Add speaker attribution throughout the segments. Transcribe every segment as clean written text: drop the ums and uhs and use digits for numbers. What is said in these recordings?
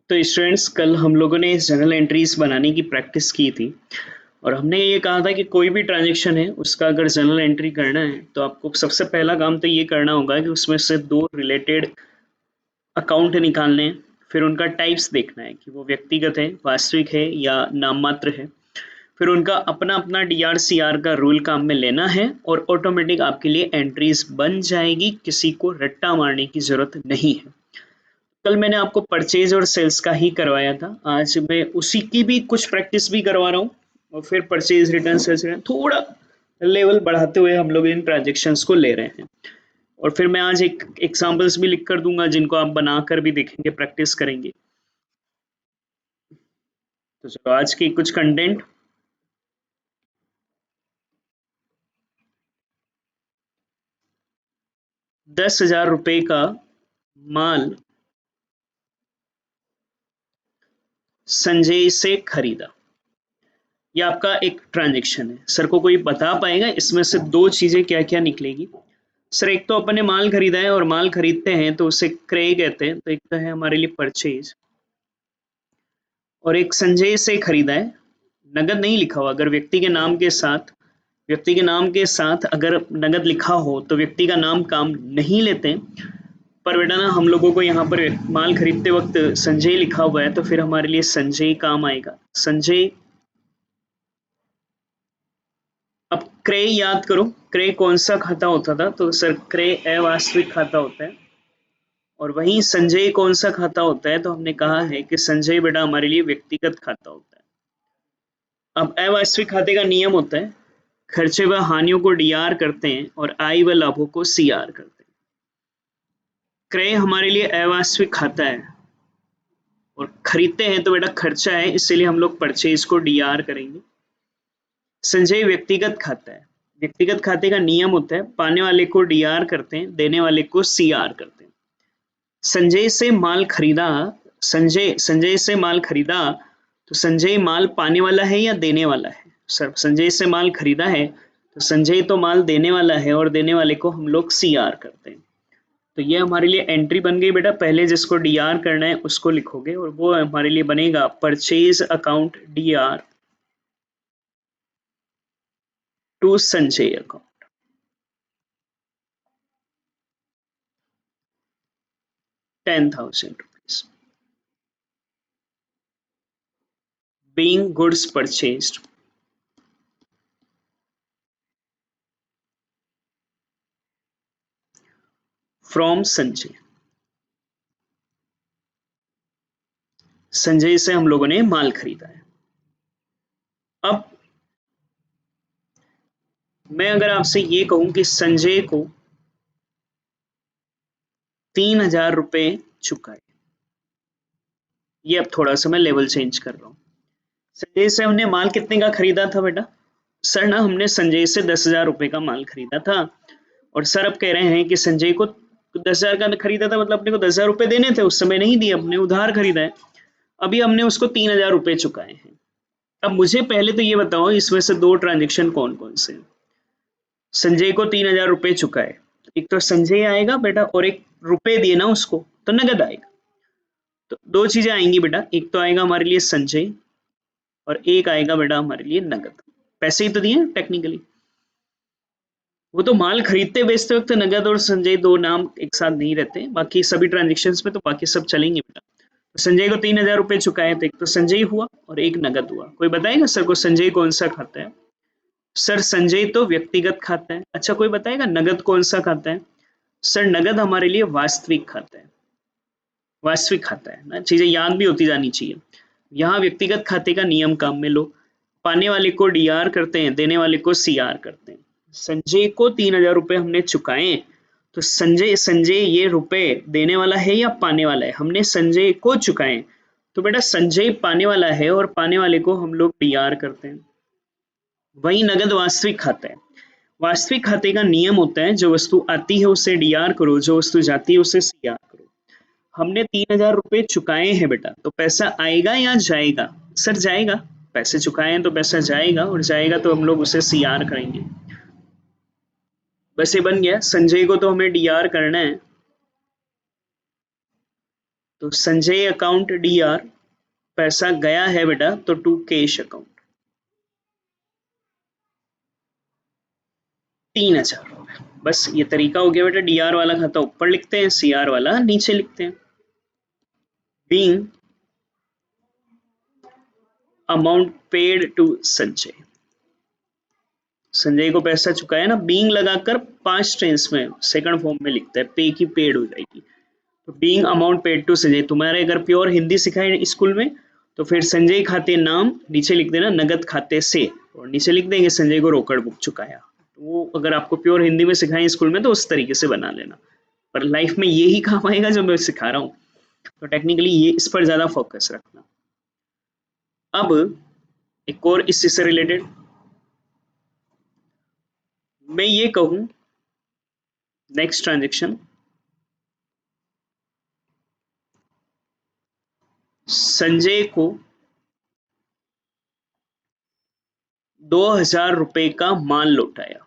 Speaker 1: तो स्टूडेंट्स, कल हम लोगों ने जर्नल एंट्रीज बनाने की प्रैक्टिस की थी और हमने ये कहा था कि कोई भी ट्रांजैक्शन है उसका अगर जर्नल एंट्री करना है तो आपको सबसे पहला काम तो ये करना होगा कि उसमें से दो रिलेटेड अकाउंट निकालने हैं। फिर उनका टाइप्स देखना है कि वो व्यक्तिगत है, वास्तविक है या नाम मात्र है। फिर उनका अपना अपना DRCR का रूल काम में लेना है और ऑटोमेटिक आपके लिए एंट्रीज बन जाएगी, किसी को रट्टा मारने की जरूरत नहीं है। कल मैंने आपको परचेज और सेल्स का ही करवाया था, आज मैं उसी की भी कुछ प्रैक्टिस भी करवा रहा हूँ और फिर परचेज रिटर्न सेल्स रिटर्न थोड़ा लेवल बढ़ाते हुए हम लोग इन ट्रांजेक्शन्स को ले रहे हैं। और फिर मैं आज एक एग्जांपल्स भी लिख कर दूंगा जिनको आप बनाकर भी देखेंगे, प्रैक्टिस करेंगे। तो चलो आज की कुछ कंटेंट। 10,000 रुपए का माल संजय से खरीदा। ये आपका एक ट्रांजेक्शन है। सर को कोई बता पाएगा इसमें से दो चीजें क्या क्या निकलेगी? सर एक तो अपन ने माल खरीदा है और माल खरीदते हैं तो उसे क्रय कहते हैं, तो एक तो है हमारे लिए परचेज, और एक संजय से खरीदा है। नगद नहीं लिखा हुआ, अगर व्यक्ति के नाम के साथ अगर नगद लिखा हो तो व्यक्ति का नाम काम नहीं लेते। पर बेटा ना, हम लोगों को यहाँ पर माल खरीदते वक्त संजय लिखा हुआ है तो फिर हमारे लिए संजय काम आएगा। संजय। अब क्रय याद करो, क्रय कौन सा खाता होता था? तो सर क्रय अवास्तविक खाता होता है। और वहीं संजय कौन सा खाता होता है? तो हमने कहा है कि संजय बेटा हमारे लिए व्यक्तिगत खाता होता है। अब अवास्तविक खाते का नियम होता है, खर्चे व हानियों को DR करते हैं और आय व लाभों को CR करते हैं। क्रय हमारे लिए अवास्तविक खाता है और खरीदते हैं तो बेटा खर्चा है, इसीलिए हम लोग परचेज को DR करेंगे। संजय व्यक्तिगत खाता है। व्यक्तिगत खाते का नियम होता है, पाने वाले को DR करते हैं, देने वाले को CR करते हैं। संजय से माल खरीदा, संजय से माल खरीदा, तो संजय माल पाने वाला है या देने वाला है? सर संजय से माल खरीदा है तो संजय तो माल देने वाला है और देने वाले को हम लोग CR करते हैं। तो ये हमारे लिए एंट्री बन गई बेटा। पहले जिसको DR करना है उसको लिखोगे और वो हमारे लिए बनेगा purchase account DR to Sanjay account. ₹10,000 being goods purchased from Sanjay. Sanjay से हम लोगों ने माल खरीदा है। अब मैं अगर आपसे ये कहूं कि संजय को 3,000 रुपए चुकाए, ये अब थोड़ा सा मैं लेवल चेंज कर रहा हूँ। संजय से हमने माल कितने का खरीदा था बेटा? सर ना, हमने संजय से 10,000 रुपए का माल खरीदा था और सर अब कह रहे हैं कि संजय को 10,000 का खरीदा था, मतलब अपने को 10,000 रुपए देने थे, उस समय नहीं दिए, अपने उधार खरीदा है। अभी हमने उसको 3,000 रुपए चुकाए हैं। अब मुझे पहले तो ये बताओ इसमें से दो ट्रांजेक्शन कौन कौन से हैं? संजय को 3,000 रुपए चुकाए, एक तो संजय आएगा बेटा और एक रुपए दिए ना उसको तो नगद आएगा। तो दो चीजें आएंगी बेटा, एक तो आएगा हमारे लिए संजय और एक आएगा बेटा हमारे लिए नगद। पैसे ही तो दिए टेक्निकली, वो तो माल खरीदते बेचते वक्त नगद और संजय दो नाम एक साथ नहीं रहते, बाकी सभी ट्रांजेक्शन्स में तो बाकी सब चलेंगे बेटा। तो संजय को 3,000 रुपए चुकाए तो एक तो संजय हुआ और एक नगद हुआ। कोई बताएगा सर को संजय कौन सा खाता है? सर संजय तो व्यक्तिगत खाता है। अच्छा कोई बताएगा नगद कौन सा खाता है? सर नगद हमारे लिए वास्तविक खाता है। वास्तविक खाता है ना, चीजें याद भी होती जानी चाहिए। यहाँ व्यक्तिगत खाते का नियम काम में लो, पाने वाले को DR करते हैं, देने वाले को CR करते हैं। संजय को 3,000 रुपए हमने चुकाए, तो संजय संजय ये रुपए देने वाला है या पाने वाला है? हमने संजय को चुकाए, तो बेटा संजय पाने वाला है और पाने वाले को हम लोग DR करते हैं। वही नगद वास्तविक खाता है। वास्तविक खाते का नियम होता है, जो वस्तु आती है उसे DR करो, जो वस्तु जाती है उसे CR करो। हमने 3,000 रुपए चुकाए हैं बेटा, तो पैसा आएगा या जाएगा? सर जाएगा। पैसे चुकाए हैं तो पैसा जाएगा, और जाएगा तो हम लोग उसे CR करेंगे। बस ये बन गया। संजय को तो हमें DR करना है, तो संजय अकाउंट DR, पैसा गया है बेटा तो टू कैश अकाउंट 3,000 रुपए। बस ये तरीका हो गया बेटा, DR वाला खाता ऊपर लिखते हैं, CR वाला नीचे लिखते हैं। Being amount paid to Sanjay, Sanjay को पैसा चुकाया ना, बीइंग लगाकर 5 टेंस में सेकंड फॉर्म में लिखता है, पे की पेड हो जाएगी। तो being amount paid to Sanjay, तुम्हारे अगर प्योर हिंदी सिखाए स्कूल में तो फिर संजय खाते नाम नीचे लिख देना नगद खाते से, और नीचे लिख देंगे संजय को रोकड़ बुक चुकाया। तो वो अगर आपको प्योर हिंदी में सिखाएं स्कूल में तो उस तरीके से बना लेना, पर लाइफ में यही काम आएगा जो मैं सिखा रहा हूँ, तो टेक्निकली ये इस पर ज्यादा फोकस रखना। अब एक और इससे से रिलेटेड मैं ये कहूं, नेक्स्ट ट्रांजेक्शन संजय को 2,000 रुपए का माल लौटाया।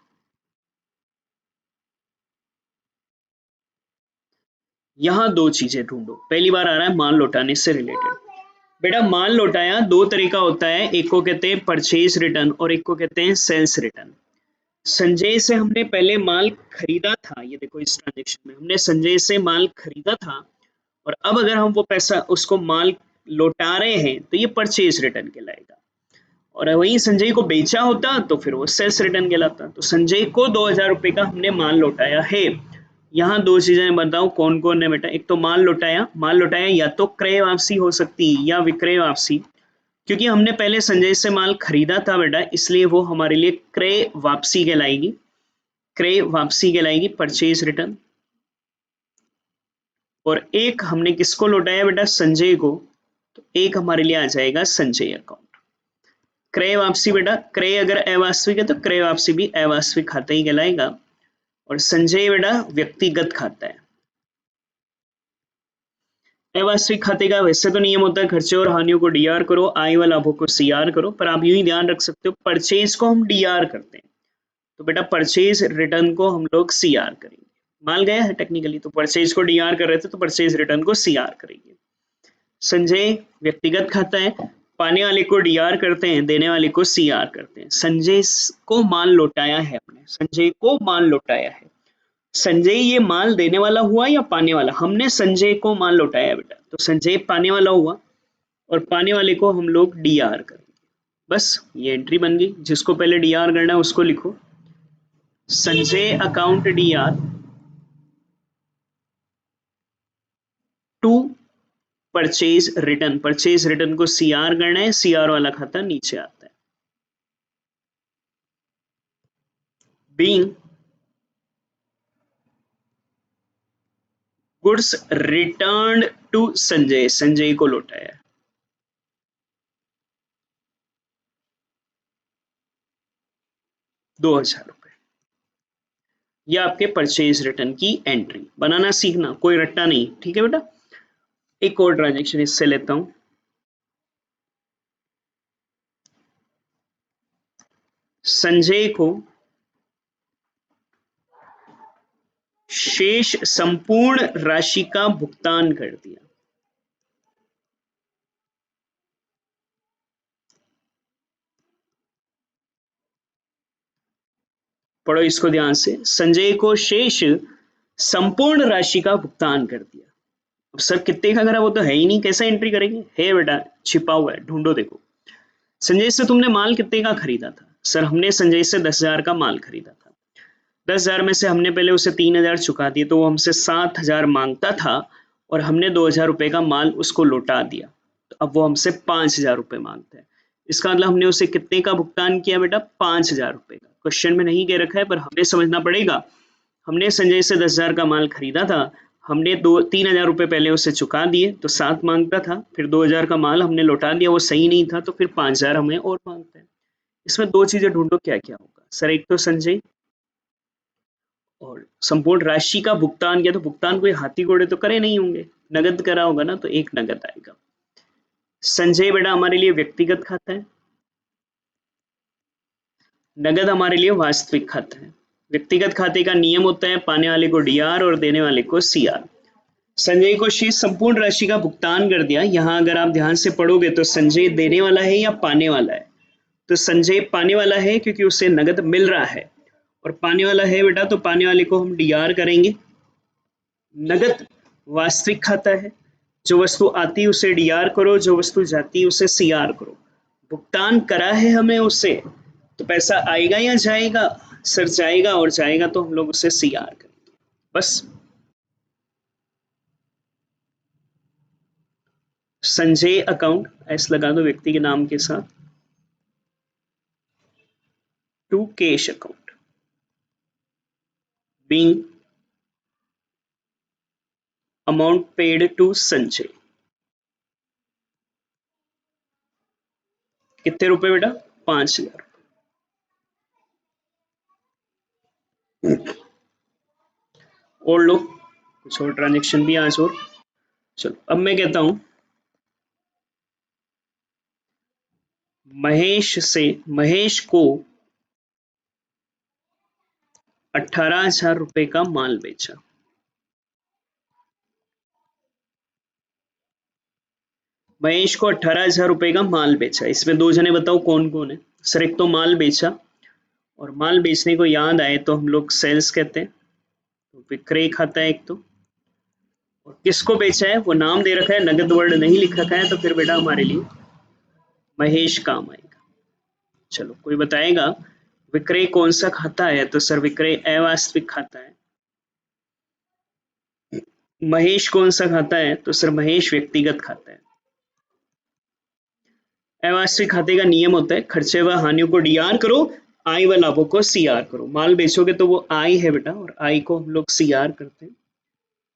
Speaker 1: यहां दो चीजें ढूंढो, पहली बार आ रहा है माल लौटाने से रिलेटेड। बेटा माल लौटाया दो तरीका होता है, एक को कहते हैं परचेज रिटर्न और एक को कहते हैं सेल्स रिटर्न। संजय से हमने पहले माल खरीदा था, ये देखो इस ट्रांजेक्शन में हमने संजय से माल खरीदा था, और अब अगर हम वो पैसा उसको माल लौटा रहे हैं तो ये परचेज रिटर्न कहलाएगा, और वहीं संजय को बेचा होता तो फिर वो सेल्स रिटर्न कहलाता। तो संजय को 2,000 रुपए का हमने माल लौटाया है। यहाँ दो चीजें बताओ कौन कौन है बेटा, एक तो माल लौटाया, माल लौटाया या तो क्रय वापसी हो सकती है या विक्रय वापसी, क्योंकि हमने पहले संजय से माल खरीदा था बेटा, इसलिए वो हमारे लिए क्रय वापसी कहलाएगी, क्रय वापसी कहलाएगी परचेज रिटर्न। और एक हमने किसको लौटाया बेटा, संजय को, तो एक हमारे लिए आ जाएगा संजय अकाउंट। क्रय वापसी बेटा, क्रय अगर अवास्तविक है तो क्रय वापसी भी अवास्तविक खाता ही कहलाएगा, और संजय बेटा व्यक्तिगत खाता है। अवास्तविक खाते का वैसे तो नियम होता है खर्चे और हानियों को DR करो, आय व लाभों को CR करो, पर आप यूं ही ध्यान रख सकते हो परचेज को हम DR करते हैं, तो बेटा परचेज रिटर्न को हम लोग CR करेंगे। माल गया है टेक्निकली, तो परचेज को DR कर रहे थे तो परचेज रिटर्न को CR करेंगे। संजय व्यक्तिगत खाता है, पाने वाले को DR करते हैं, देने वाले को CR करते हैं। संजय को माल लौटाया है हमने, संजय को माल लौटाया है। संजय ये माल देने वाला हुआ या पाने वाला, हमने संजय को माल लौटाया बेटा, तो संजय पाने वाला हुआ और पाने वाले को हम लोग DR करेंगे। बस ये एंट्री बन गई, जिसको पहले DR करना है उसको लिखो, Sanjay account DR to purchase return, purchase return को CR करना है, CR वाला खाता नीचे आता है। Being goods return to Sanjay, Sanjay को लौटाया है। ₹2,000, ये आपके परचेज रिटर्न की एंट्री बनाना सीखना, कोई रट्टा नहीं, ठीक है बेटा। एक और ट्रांजेक्शन इससे लेता हूं, संजय को शेष संपूर्ण राशि का भुगतान कर दिया। पढ़ो इसको ध्यान से, संजय को शेष संपूर्ण राशि का भुगतान कर दिया। अब सर कितने का करा, वो तो है ही नहीं, कैसे एंट्री करेंगे, है बेटा छिपा हुआ है, ढूंढो देखो। संजय से तुमने माल कितने का खरीदा था, सर हमने संजय से 10,000 का माल खरीदा था, 10,000 में से हमने पहले उसे 3,000 चुका दिए, तो वो हमसे 7,000 मांगता था, और हमने 2,000 रुपए का माल उसको लौटा दिया, तो अब वो हमसे 5,000 रुपए मांगता है। इसका मतलब हमने उसे कितने का भुगतान किया बेटा, 5,000 रुपए का। क्वेश्चन में नहीं कह रखा है पर हमें समझना पड़ेगा। हमने संजय से 10,000 का माल खरीदा था, हमने 3,000 रुपए पहले उसे चुका दिए, तो 7 मांगता था, फिर 2,000 का माल हमने लौटा दिया, वो सही नहीं था, तो फिर 5,000 हमें और मांगता है। इसमें दो चीजें ढूंढो, क्या क्या होगा सर, एक तो संजय और संपूर्ण राशि का भुगतान किया, तो भुगतान कोई हाथी घोड़े तो करे नहीं होंगे, नगद करा होगा ना, तो एक नगद आएगा। संजय बेटा हमारे लिए व्यक्तिगत खाता है, नगद हमारे लिए वास्तविक खाता है। व्यक्तिगत खाते का नियम होता है पाने वाले को DR और देने वाले को CR। संजय को शेष संपूर्ण राशि का भुगतान कर दिया। यहाँ अगर आप ध्यान से पढ़ोगे तो संजय देने वाला है या पाने वाला है? तो संजय पाने वाला है क्योंकि उसे नगद मिल रहा है, और पाने वाला है बेटा तो पाने वाले को हम डीआर करेंगे। नगद वास्तविक खाता है, जो वस्तु आती है उसे डीआर करो, जो वस्तु जाती है उसे सीआर करो। भुगतान करा है हमें उससे, तो पैसा आएगा या जाएगा? सर जाएगा, और जाएगा तो हम लोग उसे सीआर करेंगे बस। संजय अकाउंट एस लगा दो व्यक्ति के नाम के साथ, to cash account being amount paid to Sanjay. कितने रुपए बेटा? 5,000। और लो कुछ और ट्रांजेक्शन भी आज और। चलो अब मैं कहता हूं महेश को 18,000 रुपए का माल बेचा। महेश को 18,000 रुपए का माल बेचा। इसमें दो जने बताओ कौन कौन है? सर एक तो माल बेचा, और माल बेचने को याद आए तो हम लोग सेल्स कहते हैं, तो विक्रय खाता है एक तो। और किसको बेचा है वो नाम दे रखा है, नगद वर्ड नहीं लिख रखा है, तो फिर बेटा हमारे लिए महेश काम आएगा। चलो कोई बताएगा विक्रय कौन सा खाता है? तो सर विक्रय अवास्तविक खाता है। महेश कौन सा खाता है? तो सर महेश व्यक्तिगत खाता है। अवास्तविक खाते का नियम होता है खर्चे व हानियों को डीआर करो, आय व लाभों को सीआर करो। माल बेचोगे तो वो आय है बेटा, और आय को हम लोग सीआर करते हैं।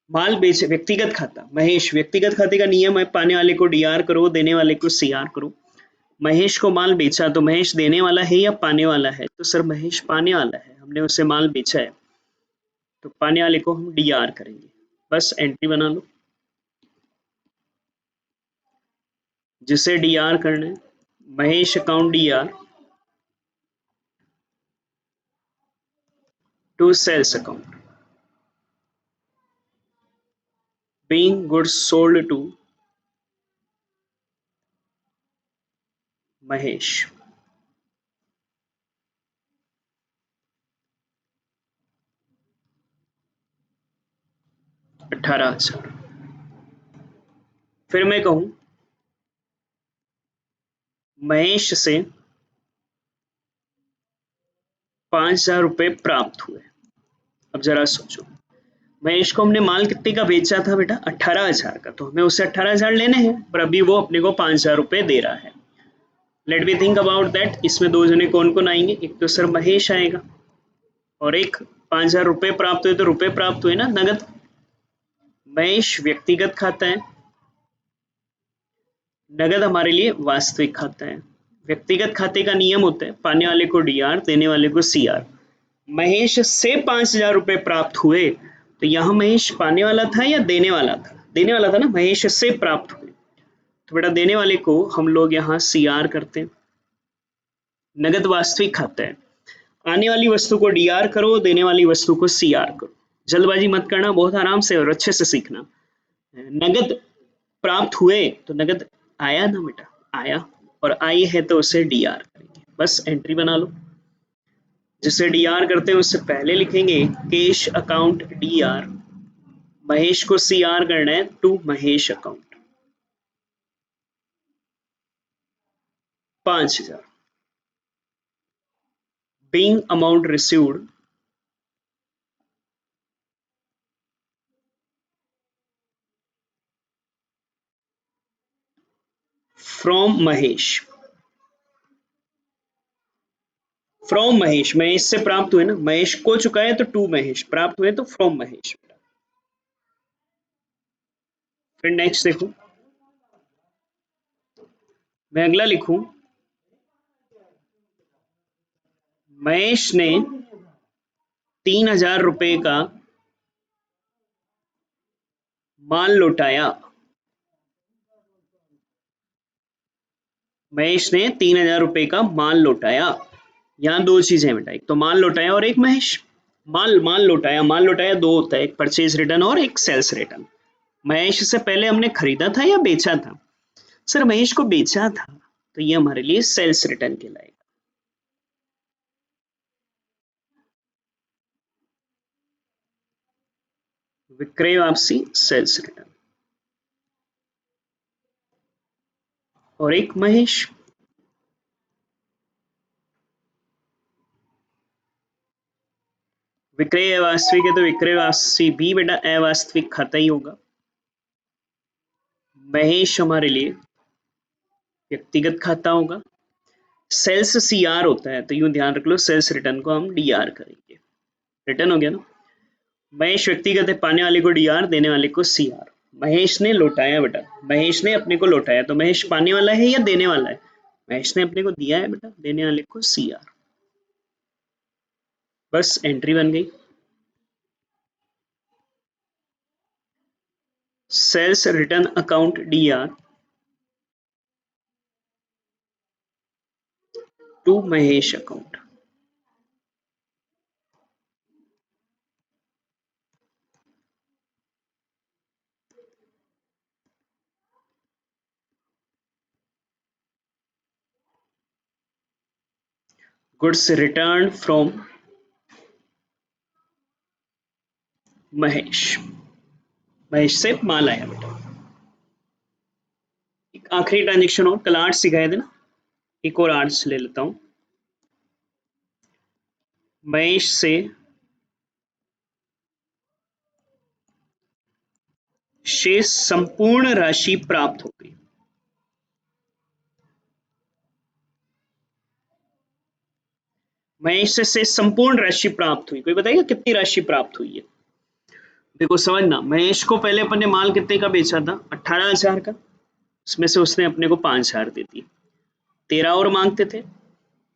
Speaker 1: माल बेच व्यक्तिगत खाता, महेश व्यक्तिगत खाते का नियम है पाने वाले को डीआर करो, देने वाले को सीआर करो। महेश को माल बेचा तो महेश देने वाला है या पाने वाला है? तो सर महेश पाने वाला है, हमने उसे माल बेचा है, तो पाने वाले को हम डीआर करेंगे। बस एंट्री बना लो जिसे डीआर करना है। Mahesh account DR to sales account being goods sold to Mahesh. अठारह हजार। फिर मैं कहूं महेश से 5,000 रुपए प्राप्त हुए। अब जरा सोचो, महेश को हमने माल कितने का बेचा था बेटा? 18,000 का, तो हमें उससे 18,000 लेने हैं, पर अभी वो अपने को 5,000 रुपए दे रहा है। Let me think about that. इसमें दो जने कौन कौन आएंगे? एक तो सर महेश आएगा, और एक 5,000 रुपए प्राप्त हुए, तो रुपए प्राप्त हुए ना नगद। महेश व्यक्तिगत खाता है, नगद हमारे लिए वास्तविक खाता है। व्यक्तिगत खाते का नियम होता है पाने वाले को डीआर, देने वाले को सीआर। महेश से 5,000 रुपए प्राप्त हुए, तो यहाँ महेश पाने वाला था या देने वाला था? देने वाला था ना, महेश से प्राप्त हुए, तो बेटा देने वाले को हम लोग यहाँ सीआर करते हैं। नगद वास्तविक खाता है, आने वाली वस्तु को डीआर करो, देने वाली वस्तु को सीआर करो। जल्दबाजी मत करना, बहुत आराम से और अच्छे से सीखना। नगद प्राप्त हुए तो नगद आया ना बेटा, आया, और आई है तो उसे डीआर करेंगे। बस एंट्री बना लो। जिसे डीआर करते हैं उससे पहले लिखेंगे कैश अकाउंट डीआर, महेश को सीआर करना है to Mahesh account 5,000 being amount received from Mahesh. From Mahesh, Mahesh से प्राप्त हुए ना, महेश को चुका है तो टू महेश, प्राप्त हुए तो फ्रॉम महेश। फिर नेक्स्ट देखो, मैं अगला लिखूं महेश ने 3,000 रुपए का माल लौटाया। महेश ने 3,000 रुपए का माल लौटाया। यहाँ दो चीजें बेटा, एक तो माल लौटाया और एक महेश। माल लौटाया, माल लौटाया दो होता है, एक परचेज रिटर्न और एक सेल्स रिटर्न। महेश से पहले हमने खरीदा था या बेचा था? सर महेश को बेचा था, तो ये हमारे लिए सेल्स रिटर्न कहलाएगा। विक्रय वापसी सेल्स रिटर्न। और एक महेश, विक्रय अवास्तविक है तो विक्रय वापसी भी बेटा अवास्तविक खाता ही होगा। महेश हमारे लिए व्यक्तिगत खाता होगा। सेल्स सीआर होता है, तो यूं ध्यान रख लो, सेल्स रिटर्न को हम डीआर करेंगे। रिटर्न हो गया ना। महेश व्यक्तिगत है, पाने वाले को डीआर, देने वाले को सीआर। महेश ने लौटाया बेटा, महेश ने अपने को लौटाया, तो महेश पाने वाला है या देने वाला है? महेश ने अपने को दिया है बेटा, देने वाले को सीआर। बस एंट्री बन गई। Sales return account DR to Mahesh account. Goods return from Mahesh. Mahesh से माल आया बेटा। एक आखिरी ट्रांजेक्शन और, कल आर्ट्स सिखाए थे ना, एक और आर्ट्स ले लेता हूं। महेश से शेष संपूर्ण राशि प्राप्त हो गई। महेश से संपूर्ण राशि प्राप्त हुई। कोई बताएगा कितनी राशि प्राप्त हुई है? देखो समझना, महेश को पहले अपन ने माल कितने का बेचा था? 18,000 का। उसमें से उसने अपने को 5,000 दे दिए। 13 और मांगते थे,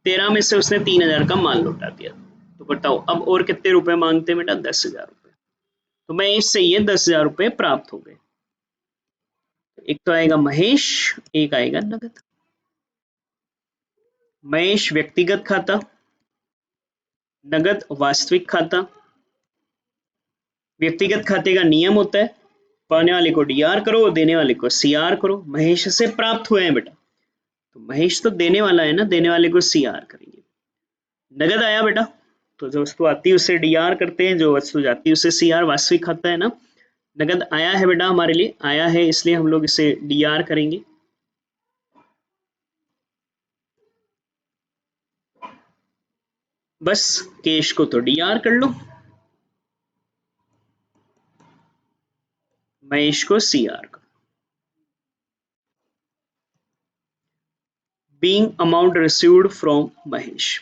Speaker 1: 13 में से उसने 3,000 का माल लौटा दिया। तो बताओ अब और कितने रुपए मांगते हैं बेटा? 10,000 रुपए। तो महेश से ये 10,000 रुपए प्राप्त हो गए। एक तो आएगा महेश, एक आएगा नगद। महेश व्यक्तिगत खाता, नगद वास्तविक खाता। व्यक्तिगत खाते का नियम होता है, पाने वाले को डीआर करो, देने वाले को सीआर करो। महेश से प्राप्त हुए हैं बेटा, तो महेश तो देने वाला है ना, देने वाले को सीआर करेंगे। नगद आया बेटा, तो जो वस्तु आती है उसे डीआर करते हैं, जो वस्तु जाती है उसे सीआर। वास्तविक खाता है ना, नगद आया है बेटा, हमारे लिए आया है, इसलिए हम लोग इसे डीआर करेंगे। बस कैश को तो डीआर कर लो, महेश को सीआर करो। Being amount received from Mahesh.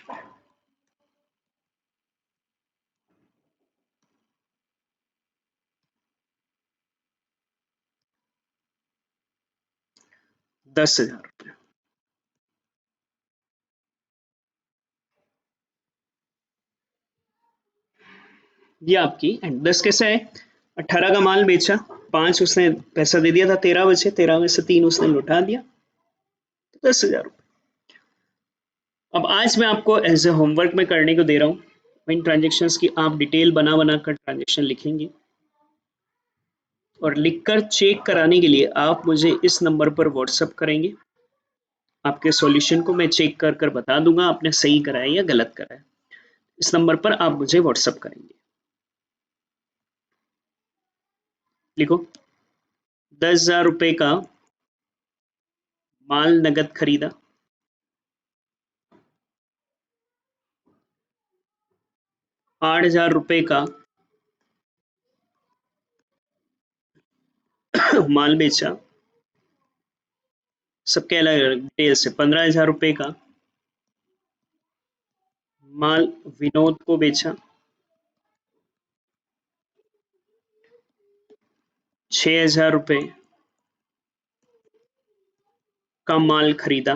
Speaker 1: 10,000 रुपये। ये आपकी एंड 10 कैसे है? 18 का माल बेचा, 5 उसने पैसा दे दिया था, 13 बचे, 13 में से 3 उसने लौटा दिया, तो 10,000 रुपये। अब आज मैं आपको एज ए होमवर्क में करने को दे रहा हूँ इन ट्रांजेक्शन्स की। आप डिटेल बना बना कर ट्रांजेक्शन लिखेंगे, और लिखकर चेक कराने के लिए आप मुझे इस नंबर पर व्हाट्सअप करेंगे। आपके सॉल्यूशन को मैं चेक कर कर बता दूंगा आपने सही कराया या गलत कराया। इस नंबर पर आप मुझे व्हाट्सअप करेंगे। लिखो, 10,000 रुपये का माल नगद खरीदा, 8,000 रुपये का माल बेचा, सबके अलग अलग डिटेल से। 15,000 रुपये का माल विनोद को बेचा, 6,000 रुपये का माल खरीदा,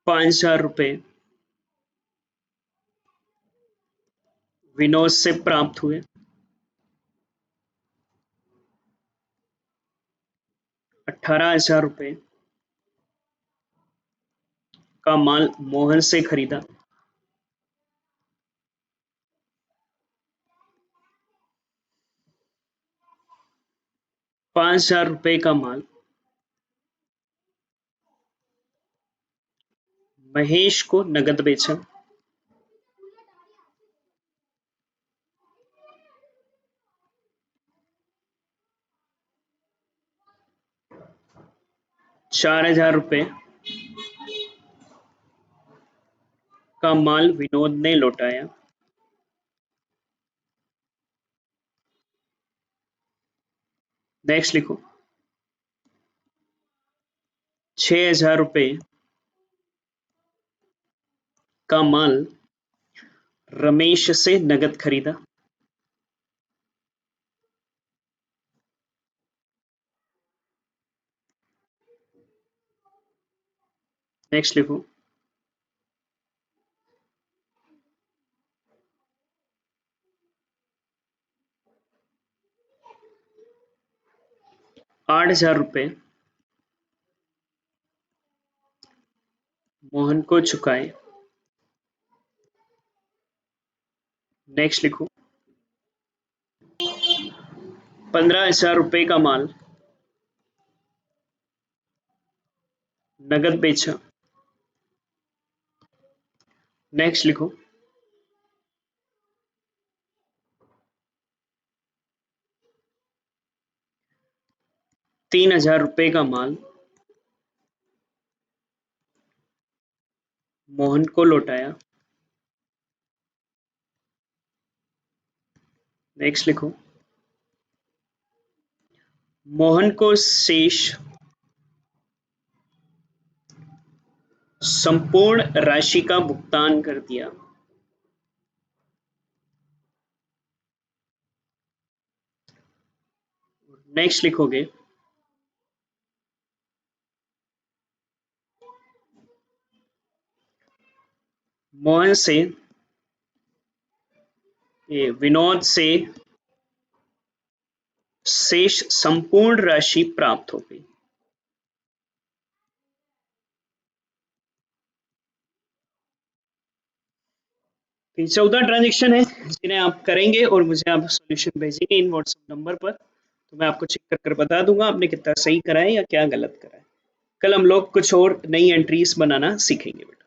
Speaker 1: 5,000 रुपये विनोद से प्राप्त हुए, 18,000 रुपये का माल मोहन से खरीदा, . 5,000 रुपए का माल महेश को नगद बेचा। ₹4,000 का माल विनोद ने लौटाया। नेक्स्ट लिखो। ₹6,000 का माल रमेश से नगद खरीदा। नेक्स्ट लिखो। ₹8,000 मोहन को चुकाए। नेक्स्ट लिखो। ₹15,000 का माल नगद बेचा। नेक्स्ट लिखो। ₹3,000 का माल मोहन को लौटाया। नेक्स्ट लिखो। मोहन को शेष संपूर्ण राशि का भुगतान कर दिया। नेक्स्ट लिखोगे। मोहन से विनोद से शेष संपूर्ण राशि प्राप्त हो गई। तो 14 ट्रांजेक्शन है जिन्हें आप करेंगे और मुझे आप सॉल्यूशन भेजेंगे इन व्हाट्सएप नंबर पर, तो मैं आपको चेक कर बता दूंगा आपने कितना सही करा है या क्या गलत करा है। कल हम लोग कुछ और नई एंट्रीज बनाना सीखेंगे।